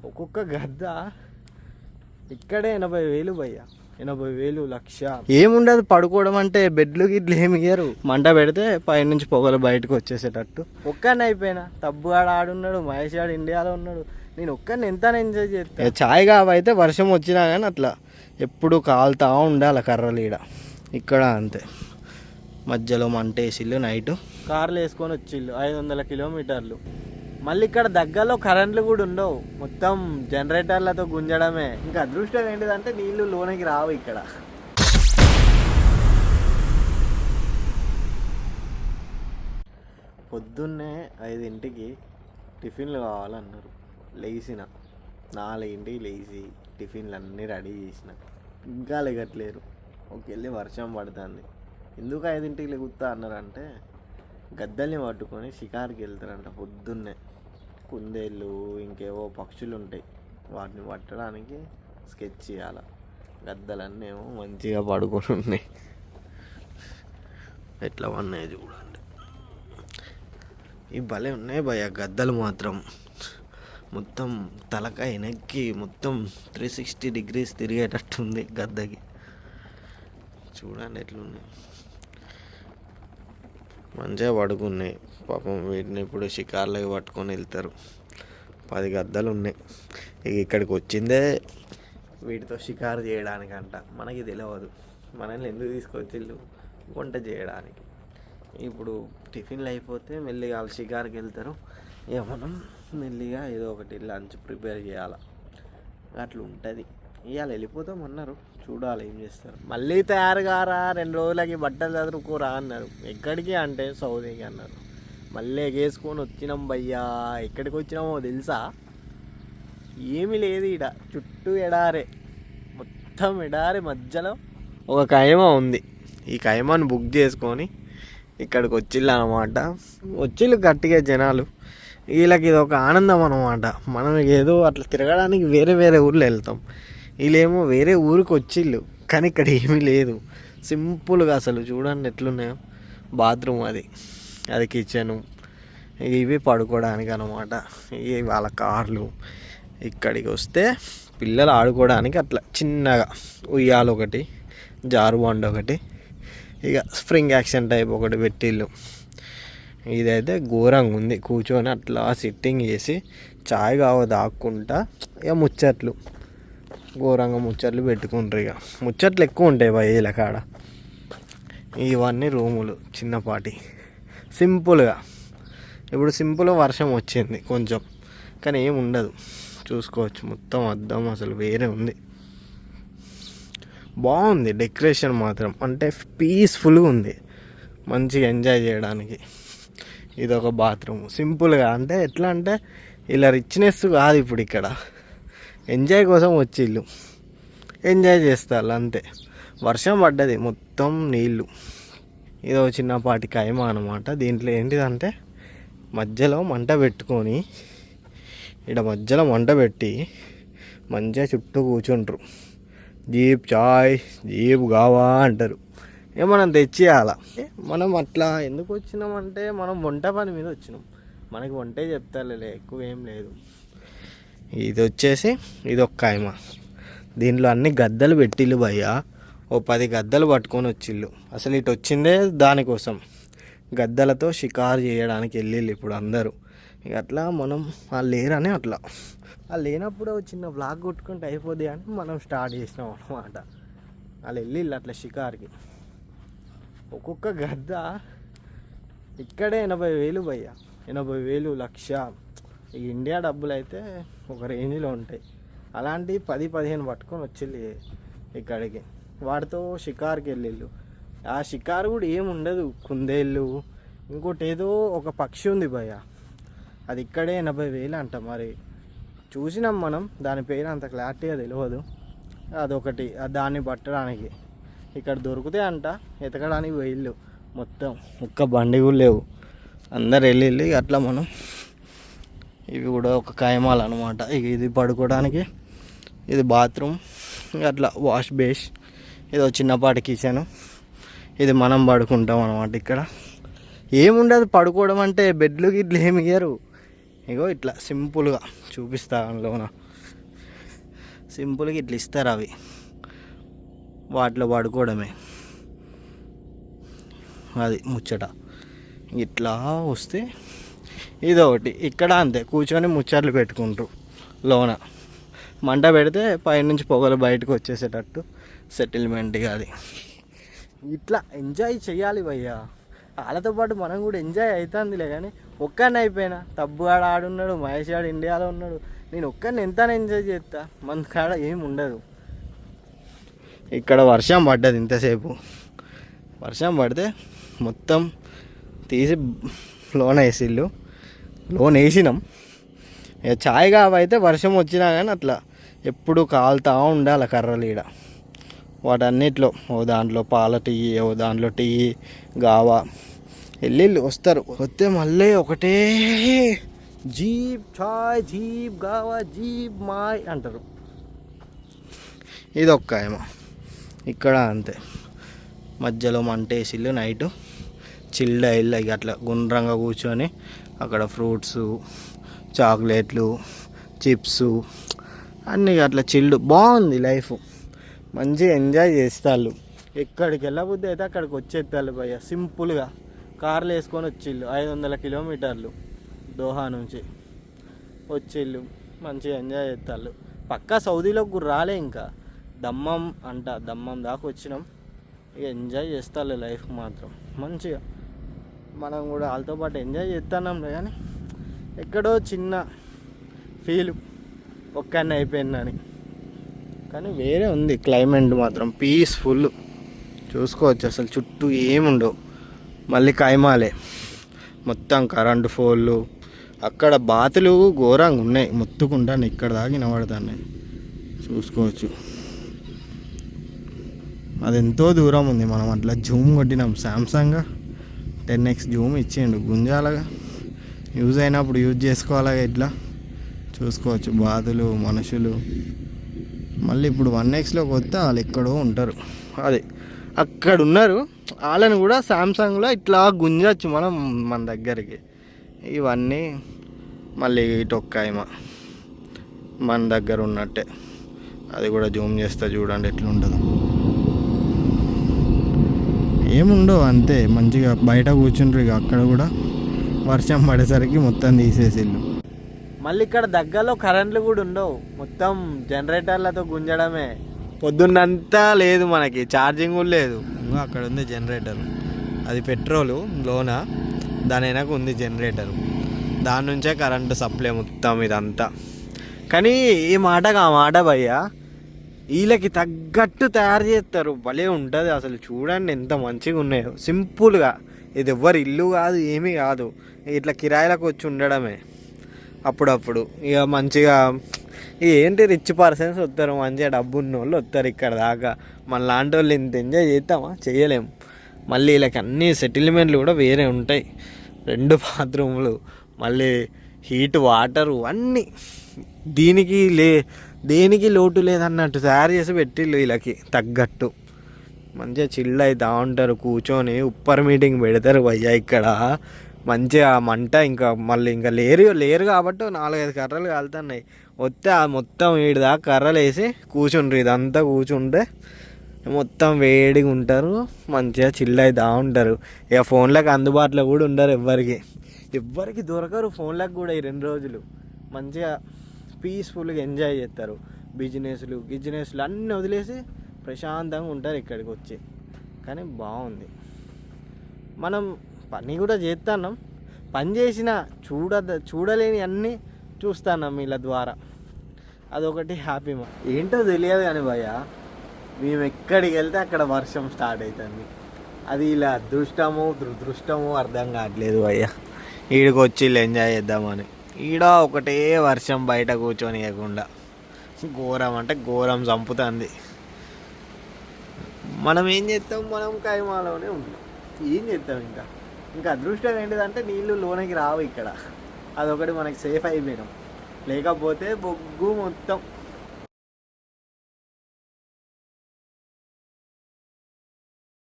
ఒక్కొక్క గద్ద ఇక్కడే 80,000 భయ్యా. 80,000 లక్ష. ఏముండదు పడుకోవడం అంటే, బెడ్లు గిడ్లు ఏమి ఇయ్యరు. మంట పెడితే పైనుంచి పొగలు బయటకు వచ్చేసేటట్టు. ఒక్కడిని అయిపోయినా. తబ్బు ఆడున్నాడు, మహేష్ గాడు ఇండియాలో ఉన్నాడు. నేను ఒక్కడిని ఎంత ఎంజాయ్ చేస్తా. ఛాయ్ కావైతే వర్షం వచ్చినా కానీ అట్లా ఎప్పుడు కాలుతా ఉండాలి కర్రలీడ. ఇక్కడ అంతే, మధ్యలో మంట వేసిళ్ళు. నైట్ కార్లు వేసుకొని వచ్చిళ్ళు 500 కిలోమీటర్లు. మళ్ళీ ఇక్కడ దగ్గరలో కరెంట్లు కూడా ఉండవు, మొత్తం జనరేటర్లతో గుంజడమే. ఇంకా అదృష్టం ఏంటిదంటే నీళ్లు లోనికి రావు ఇక్కడ. పొద్దున్నే 5ంటికి టిఫిన్లు కావాలన్నారు. లేచిన 4ంటికి లేచి టిఫిన్లు అన్నీ రెడీ చేసిన. ఇంకా లెగట్లేరు. ఒకెళ్ళి వర్షం పడుతుంది. ఎందుకు 5ంటికి లెగుతా అన్నారంటే, గద్దల్ని పట్టుకొని షికారుకి వెళ్తారంట పొద్దున్నే. కుందేళ్ళు ఇంకేవో పక్షులు ఉంటాయి, వాటిని పట్టడానికి స్కెచ్ చేయాలి. గద్దలన్నీ ఏమో మంచిగా పడుకొని ఉన్నాయి. ఎట్లా ఉన్నాయి చూడండి. ఈ భలే ఉన్నాయి భయ గద్దలు మాత్రం. మొత్తం తలకాయ వెనక్కి మొత్తం 360 degrees తిరిగేటట్టుంది గద్దకి. చూడండి ఎట్లున్నాయి, మంచిగా పడుకున్నాయి. పాపం వీటిని ఇప్పుడు షికార్లకి పట్టుకొని వెళ్తారు. 10 గద్దలు ఉన్నాయి. ఇక ఇక్కడికి వచ్చిందే వీటితో షికారు చేయడానికంట. మనకి తెలియదు మనల్ని ఎందుకు తీసుకొచ్చిళ్ళు, వంట చేయడానికి. ఇప్పుడు టిఫిన్లు అయిపోతే మెల్లిగా వాళ్ళు షికారుకి వెళ్తారు. ఇక మనం మెల్లిగా ఏదో ఒకటి లంచ్ ప్రిపేర్ చేయాలి. అట్లా ఉంటుంది. ఇవాళ వెళ్ళిపోతామన్నారు, చూడాలి ఏం చేస్తారు. మళ్ళీ తయారు కారా, 2 రోజులకి బట్టలు చదువుకోరా అన్నారు. ఎక్కడికి అంటే సౌదీకి అన్నారు. మళ్ళీ ఎగేసుకొని వచ్చినాం భయ్యా. ఎక్కడికి వచ్చినామో తెలుసా? ఏమీ లేదు ఈడ, చుట్టూ ఎడారే, మొత్తం ఎడారి మధ్యలో ఒక ఖైమా ఉంది. ఈ ఖైమాను బుక్ చేసుకొని ఇక్కడికి వచ్చిళ్ళు అనమాట. వచ్చిళ్ళు గట్టిగా జనాలు. వీళ్ళకి ఇది ఒక ఆనందం అనమాట. మనం ఏదో అట్లా తిరగడానికి వేరే వేరే ఊర్లో వెళ్తాం, వీళ్ళేమో వేరే ఊరికి వచ్చిళ్ళు. కానీ ఇక్కడ ఏమీ లేదు, సింపుల్గా. అసలు చూడండి ఎట్లున్నాయో. బాత్రూమ్ అది కిచెను, ఇవి పడుకోవడానికి అనమాట. ఇవి వాళ్ళ కార్లు. ఇక్కడికి వస్తే పిల్లలు ఆడుకోవడానికి అట్లా చిన్నగా ఉయ్యాలు ఒకటి, జారుబండ ఒకటి, ఇక స్ప్రింగ్ యాక్షన్ టైప్ ఒకటి పెట్టిళ్ళు. ఇదైతే ఘోరంగా ఉంది. కూర్చొని అట్లా సిట్టింగ్ చేసి చాయ్ దాక్కుంటా ఇక ముచ్చట్లు, ఘోరంగా ముచ్చట్లు పెట్టుకుంటారు. ఇక ముచ్చట్లు ఎక్కువ ఉంటాయి వీళ్ళ కాడ. ఇవన్నీ రూములు చిన్నపాటి సింపుల్గా. ఇప్పుడు సింపుల్గా వర్షం వచ్చింది కొంచెం, కానీ ఏం ఉండదు. చూసుకోవచ్చు మొత్తం అద్దం అసలు వేరే ఉంది. బాగుంది డెకరేషన్ మాత్రం, అంటే పీస్ఫుల్గా ఉంది, మంచిగా ఎంజాయ్ చేయడానికి. ఇది ఒక బాత్రూమ్ సింపుల్గా. అంటే ఎట్లా అంటే ఇలా రిచ్నెస్ కాదు. ఇప్పుడు ఇక్కడ ఎంజాయ్ కోసం వచ్చిళ్ళు, ఎంజాయ్ చేస్తారు అంతే. వర్షం పడ్డది, మొత్తం నీళ్ళు. ఇదో చిన్నపాటి ఖైమా అనమాట. దీంట్లో ఏంటిదంటే మధ్యలో మంట పెట్టుకొని, ఇక్కడ మధ్యలో మంట పెట్టి మంచిగా చుట్టూ కూర్చుంటారు. జీప్ చాయ్, జీప్ కావా అంటారు. ఇక మనం తెచ్చియాల. మనం అట్లా ఎందుకు వచ్చినామంటే, మనం వంట పని మీద వచ్చినాం. మనకి వంటే చెప్తారులే, ఎక్కువ ఏం లేదు. ఇది వచ్చేసి ఇది ఒక ఖైమా. దీంట్లో అన్ని గద్దలు పెట్టిళ్ళు భయ్యా. ఓ 10 గద్దలు పట్టుకొని వచ్చిళ్ళు. అసలు ఇటు వచ్చిందే దానికోసం, గద్దలతో షికారు చేయడానికి వెళ్ళిళ్ళు ఇప్పుడు అందరూ. ఇక అట్లా మనం వాళ్ళు లేరని అట్లా, వాళ్ళు లేనప్పుడు చిన్న బ్లాగ్ కొట్టుకుంటే అయిపోద్ది అని మనం స్టార్ట్ చేసినాం అన్నమాట. వాళ్ళు వెళ్ళిళ్ళు అట్లా షికార్కి. ఒక్కొక్క గద్ద ఇక్కడే 80,000 భయ్యా. 80,000 లక్ష. ఈ ఇండియా డబ్బులు అయితే ఒక రేంజ్లో ఉంటాయి. అలాంటి 10-15 పట్టుకొని వచ్చిళ్ళు ఇక్కడికి. వాటితో షికార్కి వెళ్ళిళ్ళు. ఆ షికారు కూడా ఏముండదు, కుందేళ్ళు, ఇంకోటి ఏదో ఒక పక్షి ఉంది భయ్య, అది ఇక్కడే 80,000 అంట. మరి చూసినాం మనం, దాని పేరు అంత క్లారిటీగా తెలియదు. అదొకటి, దాన్ని పట్టడానికి ఇక్కడ దొరికితే అంట, ఎతకడానికి పోయిళ్ళు. మొత్తం ఒక్క బండి కూడా లేవు, అందరు వెళ్ళి అట్లా. మనం ఇవి కూడా ఒక ఖైమాలు అనమాట. ఇది పడుకోవడానికి, ఇది బాత్రూమ్, అట్లా వాష్ బేస్, ఇది చిన్నపాటి కిచెను, ఇది మనం పడుకుంటాం అనమాట. ఇక్కడ ఏముండదు పడుకోవడం అంటే, బెడ్లు గిడ్లు ఏమి ఇయ్యరు. ఇగో ఇట్లా సింపుల్గా చూపిస్తా లోన. సింపుల్గా ఇట్లా ఇస్తారు అవి, వాటిలో పడుకోవడమే. అది ముచ్చట. ఇట్లా వస్తే ఇదొకటి. ఇక్కడ అంతే, కూర్చొని ముచ్చట్లు పెట్టుకుంటారు లోన. మంట పెడితే పైనుంచి పొగలు బయటకు వచ్చేసేటట్టు సెటిల్మెంట్. అది ఇట్లా ఎంజాయ్ చేయాలి భయ్యా. వాళ్ళతో పాటు మనం కూడా ఎంజాయ్ అవుతుందిలే. కానీ ఒక్కడిని అయిపోయినా, తబ్బుగాడు ఆడున్నాడు, మహేష్ గాడు ఇండియాలో ఉన్నాడు, నేను ఒక్కడిని ఎంత ఎంజాయ్ చేస్తా. మన కాడ ఏమి ఉండదు. ఇక్కడ వర్షం పడ్డది ఇంతసేపు. వర్షం పడితే మొత్తం తీసి లోన వేసిళ్ళు. లోన్ వేసినాం. ఇక చాయ్ కావైతే వర్షం వచ్చినా కానీ అట్లా ఎప్పుడు కాలుతూ ఉండాలి కర్రలు ఈడ. వాటన్నిటిలో ఓ దాంట్లో పాల టీ, ఓ దాంట్లో టీ, గావా వెళ్ళి వస్తారు. వస్తే మళ్ళీ ఒకటే జీప్ చాయ్, జీప్ గావా, జీప్ మాయ్ అంటారు. ఇదొక్క ఏమో. ఇక్కడ అంతే, మధ్యలో మంటేసిల్లు నైటు చిల్డ్ అయ్యిల్లు. ఇక అట్లా గుండ్రంగా కూర్చొని అక్కడ ఫ్రూట్స్, చాక్లెట్లు, చిప్స్ అన్నీ అట్లా చిల్డ్. బాగుంది లైఫ్, మంచిగా ఎంజాయ్ చేస్తారు. ఎక్కడికి వెళ్ళబుద్ది అయితే అక్కడికి వచ్చేస్తారు భయ్య. సింపుల్గా కార్లు వేసుకొని వచ్చిళ్ళు. 500 కిలోమీటర్లు దోహా నుంచి వచ్చిళ్ళు, మంచిగా ఎంజాయ్ చేస్తారు. పక్కా సౌదీలోకి కూడా రాలే, ఇంకా దమ్మం అంట, దమ్మం దాకా వచ్చినాం. ఇక ఎంజాయ్ చేస్తారు లైఫ్ మాత్రం మంచిగా. మనం కూడా వాళ్ళతో పాటు ఎంజాయ్ చేస్తున్నాం. కానీ ఎక్కడో చిన్న ఫీల్ ఒక్కడిని అయిపోయిందని. కానీ వేరే ఉంది క్లైమేట్ మాత్రం, పీస్ఫుల్. చూసుకోవచ్చు అసలు చుట్టూ ఏముండవు. మళ్ళీ కైమాలే మొత్తం, కరెంటు ఫోన్లు. అక్కడ బాతులు ఘోరంగా ఉన్నాయి, మొత్తుకుంటాను. ఇక్కడ దాకా వినబడతాను, చూసుకోవచ్చు. అది ఎంతో దూరం ఉంది. మనం అట్లా జూమ్ కొట్టినాం. శాంసంగ్ 10x జూమ్ ఇచ్చిండు. గుంజాలగా యూజ్ అయినప్పుడు యూజ్ చేసుకోవాలగా. ఇట్లా చూసుకోవచ్చు బాతులు, మనుషులు. మళ్ళీ ఇప్పుడు 1xలోకి వస్తే వాళ్ళు ఎక్కడో ఉంటారు. అది అక్కడ ఉన్నారు. వాళ్ళని కూడా శాంసంగ్లో ఇట్లా గుంజచ్చు మనం మన దగ్గరికి. ఇవన్నీ మళ్ళీ టొక్కాయమా మన దగ్గర ఉన్నట్టే. అది కూడా జూమ్ చేస్తా చూడండి ఎట్లుంటుందో. ఏముండవు అంతే, మంచిగా బయట కూర్చుంటారు. ఇక అక్కడ కూడా వర్షం పడేసరికి మొత్తం తీసేసిళ్ళు. మళ్ళీ ఇక్కడ దగ్గరలో కరెంట్లు కూడా ఉండవు, మొత్తం జనరేటర్లతో గుంజడమే. పొద్దున్నంతా లేదు మనకి, ఛార్జింగ్ కూడా లేదు. ఇంకా అక్కడ ఉంది జనరేటర్, అది పెట్రోలు లోన, దాని వెనక ఉంది జనరేటరు. దాని నుంచే కరెంటు సప్లై మొత్తం ఇదంతా. కానీ ఈ మాటకు ఆ మాట భయ్యా, వీళ్ళకి తగ్గట్టు తయారు చేస్తారు. భలే ఉంటుంది అసలు. చూడండి ఎంత మంచిగా ఉన్నాయో, సింపుల్గా. ఇది ఎవ్వరు ఇల్లు కాదు, ఏమీ కాదు, ఇట్లా కిరాయిలకు వచ్చి ఉండడమే అప్పుడప్పుడు. ఇక మంచిగా ఏంటి రిచ్ పర్సన్స్ వస్తారు, మంచిగా డబ్బు ఉన్న వాళ్ళు వస్తారు ఇక్కడ దాకా. మన లాంటి వాళ్ళు ఇంత ఎంజాయ్ చేస్తామా? చేయలేము. మళ్ళీ వీళ్ళకి అన్ని సెటిల్మెంట్లు కూడా వేరే ఉంటాయి. 2 బాత్రూములు, మళ్ళీ హీట్ వాటరు, అన్నీ దేనికి లోటు లేదన్నట్టు తయారు చేసి పెట్టిళ్ళు వీళ్ళకి తగ్గట్టు. మంచిగా చిల్డ్ అవుతూ ఉంటారు కూర్చొని. ఉప్పర్ మీటింగ్ పెడతారు భయ్యా ఇక్కడ. మంచిగా మంట ఇంకా మళ్ళీ ఇంకా లేరు కాబట్టి 4-5 కర్రలు కాలుతున్నాయి. వస్తే ఆ మొత్తం వీడి దాకా కర్రలు వేసి కూర్చుండ్రు. ఇదంతా కూర్చుంటే మొత్తం వేడిగా ఉంటారు, మంచిగా చిల్డ్ అవుతూ ఉంటారు. ఇక ఫోన్లకు అందుబాటులో కూడా ఉండరు, ఎవ్వరికి దొరకరు ఫోన్లకు కూడా. ఈ 2 రోజులు మంచిగా పీస్ఫుల్గా ఎంజాయ్ చేస్తారు. బిజినెస్లు అన్నీ వదిలేసి ప్రశాంతంగా ఉంటారు ఇక్కడికి వచ్చి. కానీ బాగుంది. మనం పని కూడా చేస్తున్నాం, పని చేసిన చూడలేని అన్నీ చూస్తున్నాం వీళ్ళ ద్వారా. అదొకటి హ్యాపీ. ఏంటో తెలియదు కానీ భయ్య, మేము ఎక్కడికి వెళ్తే అక్కడ వర్షం స్టార్ట్ అవుతుంది. అది ఇలా అదృష్టమో దురదృష్టమో అర్థం కావట్లేదు భయ్య. ఈడికి వచ్చి ఎంజాయ్ చేద్దామని ఈడ ఒకటే వర్షం, బయట కూర్చొని ఇవ్వకుండా. ఘోరం అంటే ఘోరం చంపుతుంది. మనం ఏం చేస్తాం? మనం కైమాలోనే ఉంటాం. ఏం చేస్తాం? ఇంకా అదృష్టం ఏంటిదంటే నీళ్ళు లోనికి రావు ఇక్కడ. అదొకటి మనకి సేఫ్ అయిపోయినాం. లేకపోతే బొగ్గు మొత్తం